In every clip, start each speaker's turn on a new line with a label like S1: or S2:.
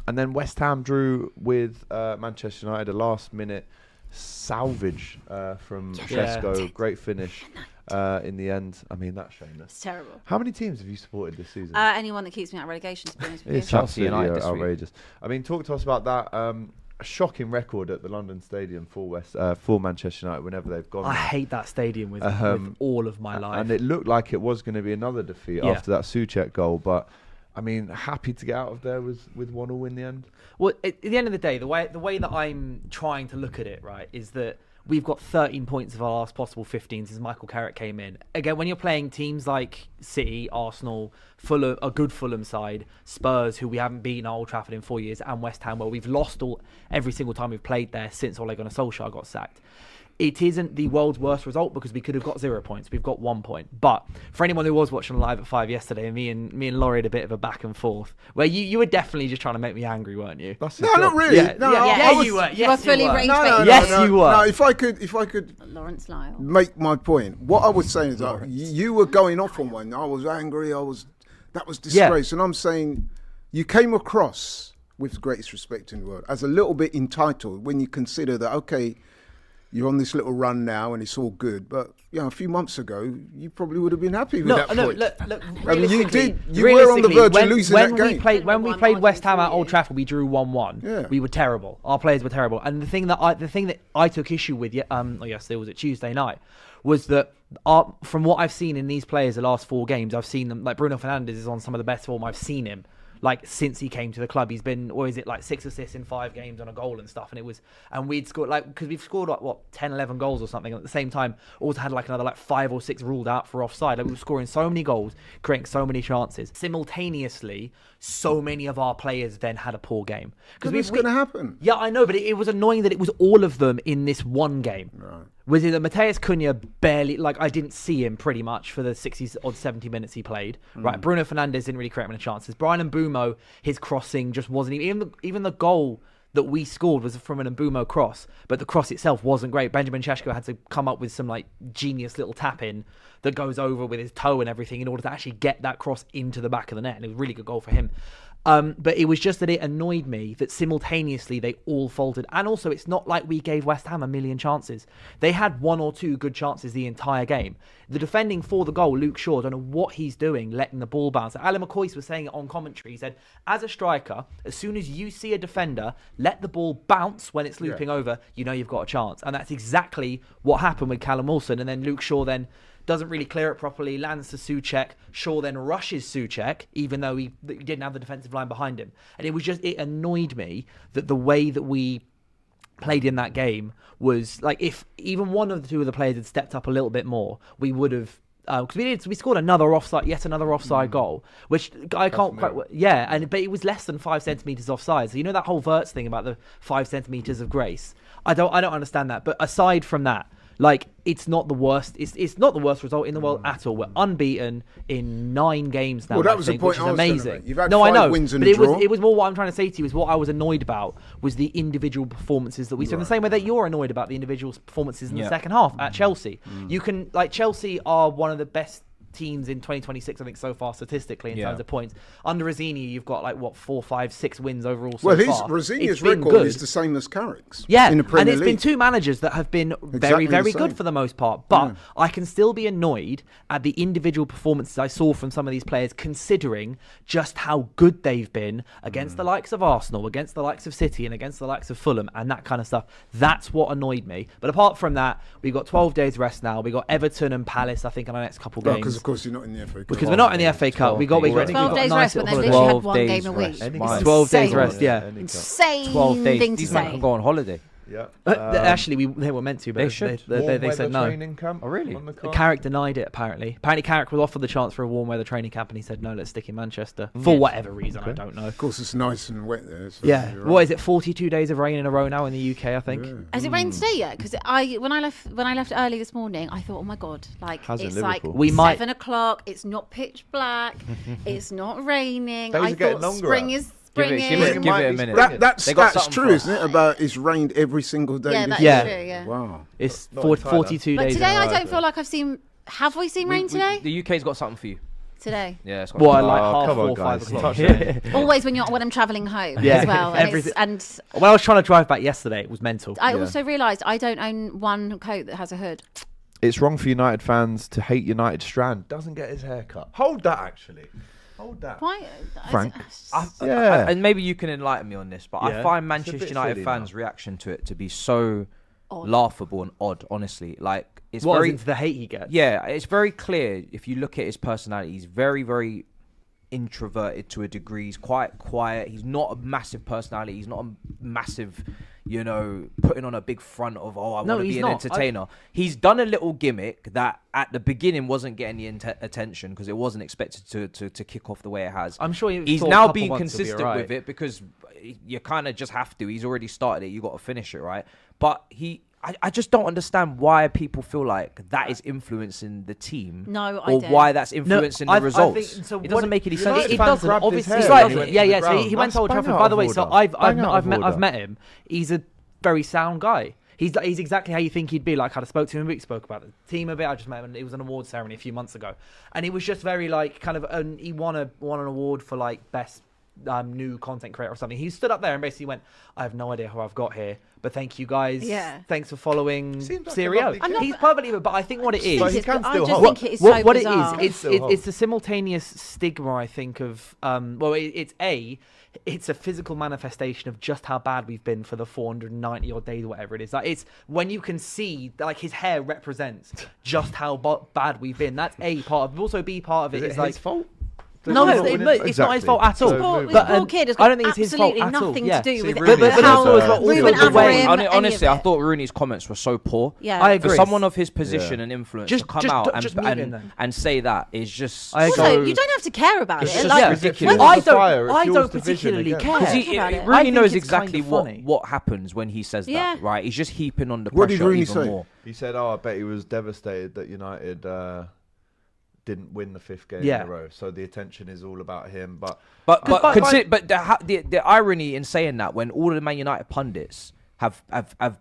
S1: And then West Ham drew with Manchester United, a last-minute salvage from Šeško. Great finish in the end. I mean, that's shameless.
S2: It's terrible.
S1: How many teams have you supported this season?
S2: Anyone that keeps me out of relegation, to be honest with you.
S1: It's absolutely outrageous. I mean, talk to us about that. A shocking record at the London Stadium for Manchester United whenever they've gone.
S3: I hate that stadium with all of my life.
S1: And it looked like it was going to be another defeat after that Souček goal, but I mean, happy to get out of there with 1-1 in the end.
S3: Well, at the end of the day, the way that I'm trying to look at it, right, is that we've got 13 points of our last possible 15 since Michael Carrick came in. Again, when you're playing teams like City, Arsenal, Fulham, a good Fulham side, Spurs, who we haven't beaten at Old Trafford in 4 years, and West Ham, where we've lost every single time we've played there since Ole Gunnar Solskjaer got sacked. It isn't the world's worst result because we could have got 0 points. We've got 1 point. But for anyone who was watching live at 5 yesterday, me and Laurie had a bit of a back and forth where you were definitely just trying to make me angry, weren't you?
S4: No, not really.
S3: Yeah, you were.
S2: You were fully rage baited.
S3: Yes, you were.
S4: No, if I could
S2: Lawrence Lyle.
S4: make my point, what I was saying is that you were going off on one. I was angry. That was disgrace. And I'm saying you came across, with the greatest respect in the world, as a little bit entitled when you consider that, okay, you're on this little run now and it's all good, but a few months ago you probably would have been happy with that point.
S3: Look,
S4: I mean, you were on the verge of losing that game.
S3: When we played West Ham at Old Trafford, we drew 1-1.
S4: Yeah.
S3: We were terrible. Our players were terrible. And the thing that I took issue with, yesterday was it Tuesday night, was that from what I've seen in these players the last 4 games, I've seen them, like Bruno Fernandes is on some of the best form I've seen him. Like since he came to the club, he's been, or is it like 6 assists in 5 games on a goal and stuff? And we'd scored because we've scored like 10, 11 goals or something. And at the same time, also had like another 5 or 6 ruled out for offside. Like we were scoring so many goals, creating so many chances. Simultaneously, so many of our players then had a poor game.
S4: Because it's going to happen.
S3: Yeah, I know, but it was annoying that it was all of them in this one game. Right. Was it that Mateus Cunha barely, I didn't see him pretty much for the 60 or 70 minutes he played. Right, Bruno Fernandes didn't really create many chances. Brian Mbeumo, his crossing just wasn't even the goal that we scored was from an Mbeumo cross, but the cross itself wasn't great. Benjamin Šeško had to come up with some genius little tap in that goes over with his toe and everything in order to actually get that cross into the back of the net, and it was a really good goal for him. But it was just that it annoyed me that simultaneously they all faltered. And also, it's not like we gave West Ham a million chances. They had 1 or 2 good chances the entire game. The defending for the goal, Luke Shaw, don't know what he's doing, letting the ball bounce. Alan McCoy was saying it on commentary. He said, as a striker, as soon as you see a defender, let the ball bounce when it's looping over, you know you've got a chance. And that's exactly what happened with Callum Wilson. And then Luke Shaw then doesn't really clear it properly, lands to Souček. Shaw then rushes Souček, even though he didn't have the defensive line behind him. And it annoyed me that the way that we played in that game was if even one of the 2 of the players had stepped up a little bit more, we would have. Because we scored yet another offside goal, which I can't quite. Yeah, but it was less than 5 centimeters offside. So that whole Wirtz thing about the 5 centimeters of grace. I don't understand that. But aside from that, it's not the worst. It's not the worst result in the world at all. We're unbeaten in 9 games now.
S4: Well, that was the point
S3: which is
S4: I was
S3: amazing.
S4: gonna make. You've had 5 wins and a draw.
S3: It was more what I'm trying to say to you is what I was annoyed about was the individual performances that we saw. In the same way that you're annoyed about the individual performances in the second half at Chelsea. You can Chelsea are one of the best teams in 2026, I think, so far statistically in terms of points. Under Rosini, you've got 4, 5, 6 wins overall so far.
S4: Rosini's record is the same as Carrick's.
S3: Yeah,
S4: in the Premier
S3: and it's been 2 managers that have been very, very good for the most part. But I can still be annoyed at the individual performances I saw from some of these players, considering just how good they've been against the likes of Arsenal, against the likes of City, and against the likes of Fulham, and that kind of stuff. That's what annoyed me. But apart from that, we've got 12 days rest now. We've got Everton and Palace, I think, in our next couple games.
S4: Of course, you're not in the FA Cup.
S3: Because we're not in the FA Cup. We got
S2: 12 days rest, but they've literally had 1 game a week.
S3: 12 days rest, yeah.
S2: Insane
S5: 12 days.
S2: thing to
S5: These men
S2: say.
S5: can go on holiday.
S1: Yeah.
S3: Actually, they were meant to, but
S5: They should.
S3: they said no.
S5: Oh, really?
S3: Carrick denied it, apparently. Apparently, Carrick was offered the chance for a warm weather training camp, and he said, no, let's stick in Manchester. For whatever reason, I don't know.
S4: Of course, it's nice and wet there. So
S3: Yeah. What is it, 42 days of rain in a row now in the UK, I think?
S4: Yeah.
S2: Has it rained today yet? Because when I left early this morning, I thought, oh my god,
S1: Hasn't
S2: it's like
S1: Liverpool?
S2: 7 o'clock. It's not pitch black. It's not raining.
S1: Days
S2: I
S1: are getting
S2: thought
S1: longer
S2: spring
S1: out.
S2: is
S5: Give
S2: springing.
S5: it a minute.
S4: That's
S5: They got
S4: true,
S5: something for us.
S4: isn't it? About it's rained every single day.
S2: Yeah,
S4: this
S2: that's
S4: year.
S2: true. Yeah.
S4: Wow.
S3: It's
S1: Not in Thailand.
S3: 42
S2: But
S3: days.
S2: today
S3: in a
S2: I
S3: row.
S2: don't feel like I've seen. Have we seen rain today?
S5: The UK's got something for you.
S2: today.
S5: Yeah, it's
S3: What,
S5: quite
S3: like
S1: Oh,
S3: half
S1: come on,
S3: 4, 5
S1: guys.
S3: o'clock?
S1: Touch it.
S2: Always when I'm travelling home
S3: Yeah,
S2: as well.
S3: everything.
S2: And
S3: When I was trying to drive back yesterday, it was mental.
S2: I also realised I don't own one coat that has a hood.
S1: It's wrong for United fans to hate United Strand. Doesn't get his hair cut. Hold that, actually. Hold that.
S2: Why?
S1: Frank.
S5: Yeah. And maybe you can enlighten me on this, but
S3: Yeah.
S5: I find
S1: It's a
S5: Manchester
S1: bit
S5: United
S1: silly
S5: fans'
S1: now.
S5: reaction to it to be so
S2: Odd.
S5: laughable and odd, honestly. Like, it's
S3: What,
S5: very...
S3: into the hate he gets?
S5: Yeah, it's very clear if you look at his personality. He's very, very introverted to a degree. He's quite quiet. He's not a massive personality. He's not a massive, putting on a big front of, I want to be an entertainer. He's done a little gimmick that at the beginning wasn't getting the attention because it wasn't expected to kick off the way it has.
S3: I'm sure
S5: he's
S3: thought a
S5: now
S3: couple
S5: being
S3: months will be
S5: consistent
S3: alright.
S5: with it because you kind of just have to. He's already started it. You got to finish it, right? But I just don't understand why people feel like that is influencing the team.
S2: No, I
S5: or
S2: do.
S5: why that's influencing the results.
S3: so
S5: it doesn't make any sense.
S1: United
S3: It
S1: fans
S3: doesn't.
S1: grabbed his
S3: Obviously,
S1: hair
S3: it's
S1: when
S3: like,
S1: he went to
S3: yeah.
S1: the
S3: So
S1: ground.
S3: he went to Old
S1: That's
S3: Trafford.
S1: bang
S3: By
S1: out
S3: the
S1: of
S3: way, so
S1: order.
S3: I've
S1: Bang out of order.
S3: met him. He's a very sound guy. He's exactly how you think he'd be. Like, I spoke to him. We spoke about the team a bit. I just met him. And it was an award ceremony a few months ago, and he was just very like kind of. He won an award for like best new content creator or something. He stood up there and basically went, "I have no idea how I've got here, but thank you guys.
S2: Yeah.
S3: Thanks for following
S1: Seems like a
S3: Serie A."
S1: lovely kid.
S3: He's perfectly, but I think what it is.
S1: But he can
S2: I
S1: still
S2: just
S1: hold.
S2: think it is so
S3: What it
S2: bizarre.
S3: is,
S1: Still
S3: it's a simultaneous stigma, I think, of it's a physical manifestation of just how bad we've been for the 490 odd days or whatever it is. Like, it's when you can see, like, his hair represents just how bad we've been. That's A part of, also B part of it
S1: Is
S3: is
S1: it
S3: like
S1: his fault?
S3: no,
S1: Does
S3: it's
S1: he
S3: not his
S1: Exactly.
S3: fault at all.
S1: So
S2: Poor,
S1: moving
S2: the
S1: on.
S2: poor kid has
S3: I
S2: got
S3: don't think it's his fault
S2: absolutely
S3: at all.
S2: nothing
S3: Yeah.
S2: to do
S1: See,
S2: with
S1: Rooney
S2: it.
S3: but
S2: How
S3: also as well, also
S2: Ruben
S3: the way-
S2: Amorim, any
S5: Honestly,
S2: of
S5: I
S2: it.
S5: thought Rooney's comments were so poor.
S2: Yeah.
S3: I
S5: For
S3: agree.
S5: someone of his position and influence
S3: Just-
S5: to come
S3: just-
S5: out
S3: just mute him
S5: and
S3: then.
S5: and say that is just
S3: I agree.
S2: Also,
S5: so...
S2: you don't have to care about
S5: It's
S2: it.
S5: just
S2: Like,
S5: ridiculous.
S1: Fuels
S3: I
S1: the fire, it
S3: don't
S1: fuels the vision
S3: particularly
S1: again.
S3: care.
S2: Because
S5: He,
S2: about it.
S3: I
S5: Rooney
S3: think
S5: knows
S3: it's
S5: exactly
S3: kinda funny.
S5: what happens when he says
S2: Yeah.
S5: that, right? He's just heaping on the
S4: What did
S5: pressure
S4: Rooney
S5: even
S4: say?
S5: more.
S1: He said, I bet he was devastated that United didn't win the 5th game
S3: Yeah.
S1: in a row. So the attention is all about him. But
S5: But
S3: by-
S5: the irony in saying that, when all of the Man United pundits have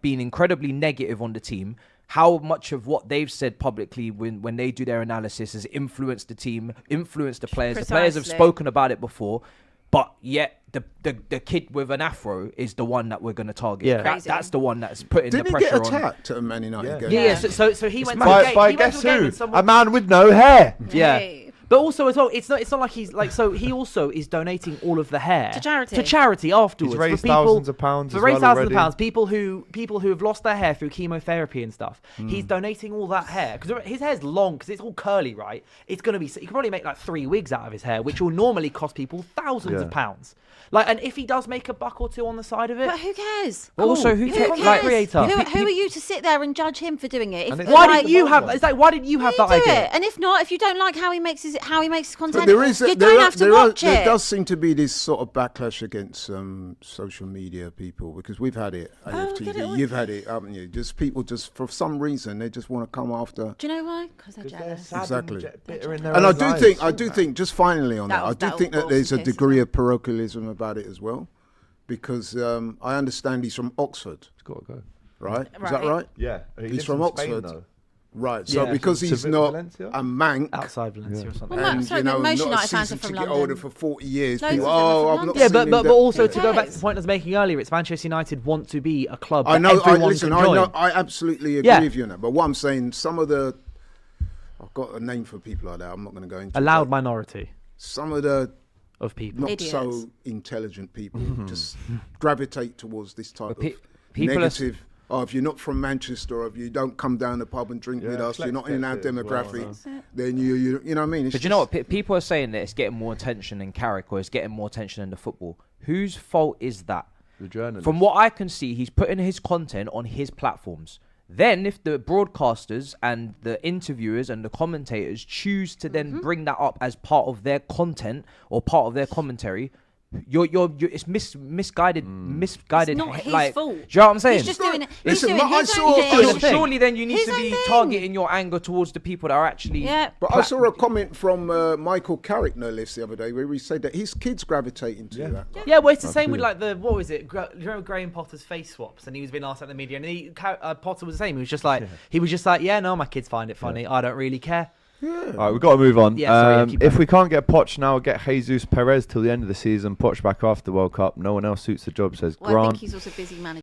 S5: been incredibly negative on the team, how much of what they've said publicly when they do their analysis has influenced the team, influenced the players. The players have
S2: Precisely.
S5: spoken about it before, but yet the kid with an afro is the one that we're going to target.
S3: Yeah.
S2: Crazy.
S5: That's the one that's putting
S4: Didn't
S5: the
S4: he get
S5: pressure on.
S4: attacked at a Man United game?
S3: Yeah. So he went to a
S1: by,
S3: game.
S1: by
S3: he went
S1: guess
S3: to a game
S1: who?
S3: with someone-
S1: A man with no hair.
S3: Yeah.
S2: Hey.
S3: But also as well, it's not like he's like, so he also is donating all of the hair
S2: To charity.
S3: afterwards.
S1: He's raised
S3: for people,
S1: thousands of pounds
S3: For
S1: as
S3: raised
S1: well
S3: thousands
S1: already.
S3: of pounds. People who have lost their hair through chemotherapy and stuff. He's donating all that hair because his hair's long because it's all curly, right? It's gonna be. He can probably make like 3 wigs out of his hair, which will normally cost people thousands of pounds. Like, and if he does make a buck or two on the side of it,
S2: But who cares?
S5: But also, who
S3: He's a
S5: cares?
S3: content
S5: Like,
S3: creator.
S2: Who are you to sit there and judge him for doing it?
S1: And
S2: If,
S1: it's-
S3: Why
S2: like,
S3: didn't you have? It's like, why didn't you have that
S2: do
S3: idea?
S2: it? And if not, if you don't like how he makes his content,
S4: But there is
S2: you don't have to watch
S4: there
S2: it.
S4: does seem to be this sort of backlash against social media people because we've had it.
S2: get it all.
S4: You've had it, haven't you? Just people just for some reason they just want to come after.
S2: Do you know why? Because they're jealous.
S4: Exactly.
S1: Bitter in their
S4: And I
S1: own
S4: do
S1: lives.
S4: think just finally on
S2: That
S4: that, I
S2: was-
S4: do
S2: that
S4: think
S2: was
S4: that there's a
S2: awesome,
S4: degree of parochialism about it as well, because I understand he's from Oxford,
S1: He's got to go.
S4: right? Is that
S2: Right.
S4: right?
S1: Yeah. He
S4: He's
S1: lives
S4: from
S1: in Spain,
S4: Oxford.
S1: though.
S4: Right. So
S3: Yeah.
S4: because
S1: To
S4: he's
S1: visit
S4: not
S1: Valencia?
S4: a mank.
S3: Outside Valencia or something.
S2: Well,
S4: And
S2: sorry,
S4: you know,
S2: most
S4: not a
S2: United fans are
S4: season
S2: from
S4: ticket
S2: London.
S4: holder for 40 years.
S2: Loads
S4: People,
S2: of them are from
S4: I've
S2: London.
S4: not
S3: Yeah,
S4: seen
S3: but
S4: him
S3: but
S4: there."
S3: also
S2: Who
S3: to go back to
S2: cares?
S3: the point I was making earlier, it's Manchester United want to be a club
S4: I
S3: that
S4: know.
S3: everyone
S4: Listen,
S3: can
S4: I
S3: join.
S4: know. I absolutely agree
S3: Yeah.
S4: with you on that. But what I'm saying, some of the, I've got a name for people like that. I'm not going to go into
S3: A loud
S4: but
S3: minority
S4: some of the
S3: of people.
S4: not
S2: Idiots.
S4: so intelligent people just gravitate towards this type
S5: But
S4: of
S5: people are
S4: negative. Oh, if you're not from Manchester, or if you don't come down the pub and drink with us, you're not in our
S1: flex it as well,
S4: demographic. Then you know what I mean. It's
S5: But you know what?
S4: just-
S5: People are saying that it's getting more attention in Carrick or it's getting more attention in the football. Whose fault is that?
S1: The journalist.
S5: From what I can see, he's putting his content on his platforms. Then, if the broadcasters and the interviewers and the commentators choose to then bring that up as part of their content or part of their commentary, it's misguided.
S2: It's not his
S5: like,
S2: fault.
S5: Do you know what I'm saying?
S2: He's just doing it. He's
S4: Listen,
S2: doing
S4: but I
S2: his
S4: saw-
S2: own
S4: I
S2: thing.
S4: saw-
S5: Surely then you need
S2: His
S5: to
S2: own
S5: be
S2: thing.
S5: targeting your anger towards the people that are actually...
S2: Yeah.
S4: But I saw a comment from Michael Carrick, no less, the other day, where he said that his kids gravitate into that.
S3: Yeah, well, it's the same with like what was it? Do you remember Graham Potter's face swaps? And he was being asked at the media, and Potter was the same. He was just like, yeah, no, my kids find it funny. I don't really care.
S1: All right, we've got to move on.
S3: Yeah, sorry, keep
S1: if
S3: going.
S1: we can't get Poch now, get Jesus Perez till the end of the season. Poch back after the World Cup. No one else suits the job, says
S2: Well, I
S1: Grant.
S2: think he's also busy managing.